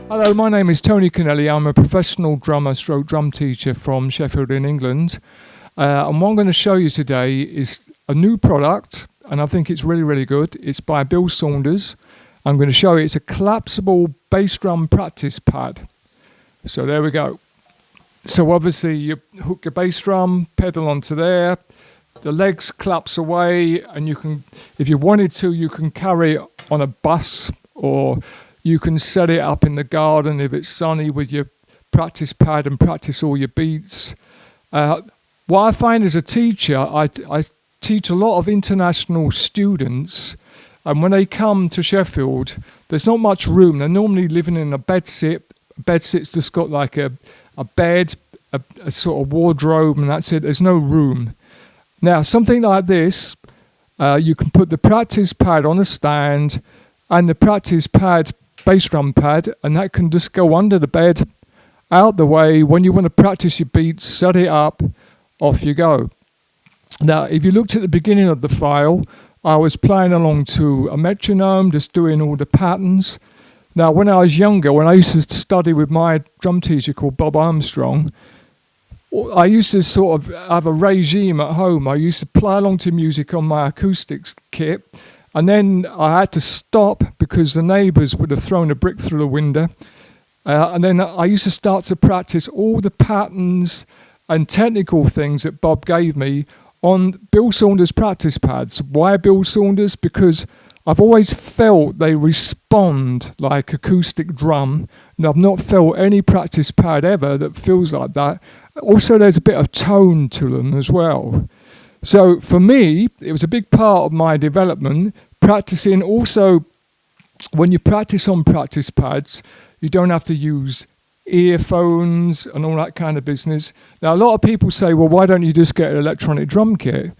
Hello, my name is Toni Cannelli. I'm a professional drummer stroke drum teacher from Sheffield in England. And what I'm going to show you today is a new product, and I think it's really, really good. It's by Bill Saunders. I'm going to show you it's a collapsible bass drum practice pad. So there we go. So obviously you hook your bass drum, pedal onto there, the legs collapse away, and you can, if you wanted to, you can carry it on a bus, or you can set it up in the garden if it's sunny with your practice pad and practice all your beats. What I find as a teacher, I teach a lot of international students, and when they come to Sheffield, there's not much room. They're normally living in a bedsit. Bedsit's just got like a bed, a sort of wardrobe, and that's it. There's no room. Now, something like this, you can put the practice pad on a stand and the practice pad, bass drum pad, and that can just go under the bed, out the way. When you want to practice your beats, set it up, off you go. Now, if you looked at the beginning of the file, I was playing along to a metronome, just doing all the patterns. Now, when I was younger, when I used to study with my drum teacher called Bob Armstrong, I used to sort of have a regime at home. I used to play along to music on my acoustics kit, and then I had to stop because the neighbours would have thrown a brick through the window. And then I used to start to practice all the patterns and technical things that Bob gave me on Bill Saunders practice pads. Why Bill Saunders? Because I've always felt they respond like acoustic drum, and I've not felt any practice pad ever that feels like that. Also, there's a bit of tone to them as well. So for me, it was a big part of my development, practicing. Also, when you practice on practice pads, you don't have to use earphones and all that kind of business. Now, a lot of people say, well, why don't you just get an electronic drum kit?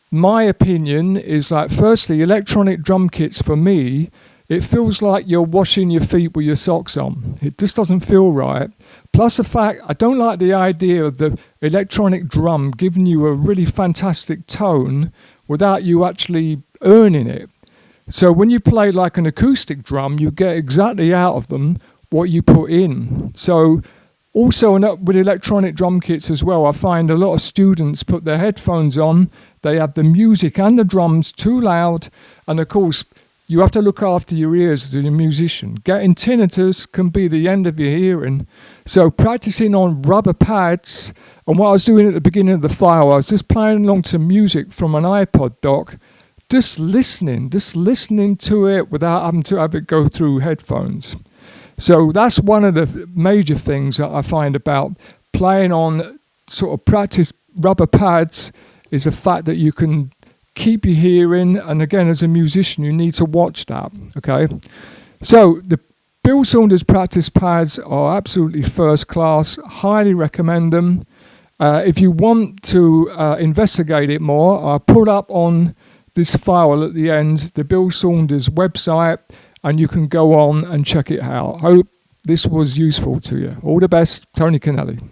My opinion is like, firstly, electronic drum kits for me, it feels like you're washing your feet with your socks on. It just doesn't feel right. Plus the fact, I don't like the idea of the electronic drum giving you a really fantastic tone without you actually earning it. So when you play like an acoustic drum, you get exactly out of them what you put in. So also with electronic drum kits as well, I find a lot of students put their headphones on, they have the music and the drums too loud, and of course, you have to look after your ears as a musician. Getting tinnitus can be the end of your hearing. So practicing on rubber pads, and what I was doing at the beginning of the file, I was just playing along to music from an iPod dock, just listening to it without having to have it go through headphones. So that's one of the major things that I find about playing on sort of practice rubber pads, is the fact that you can keep your hearing, and again, as a musician, you need to watch that, okay? So the Bill Saunders practice pads are absolutely first class, highly recommend them. If you want to investigate it more, I'll put up on this file at the end the Bill Saunders website, and you can go on and check it out. Hope this was useful to you. All the best, Toni Cannelli.